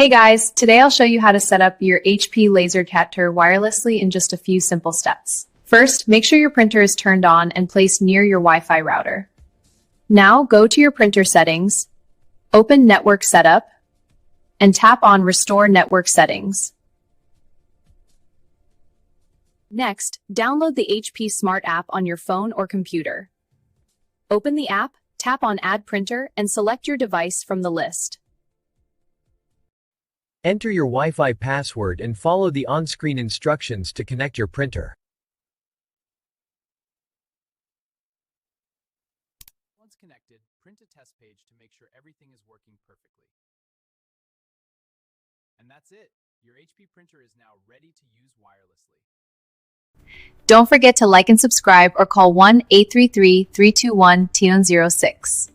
Hey guys, today I'll show you how to set up your HP LaserJet wirelessly in just a few simple steps. First, make sure your printer is turned on and placed near your Wi-Fi router. Now go to your printer settings, open Network Setup, and tap on Restore Network Settings. Next, download the HP Smart app on your phone or computer. Open the app, tap on Add Printer, and select your device from the list. Enter your Wi-Fi password and follow the on-screen instructions to connect your printer. Once connected, print a test page to make sure everything is working perfectly. And that's it. Your HP printer is now ready to use wirelessly. Don't forget to like and subscribe or call 1-833-321-TN06.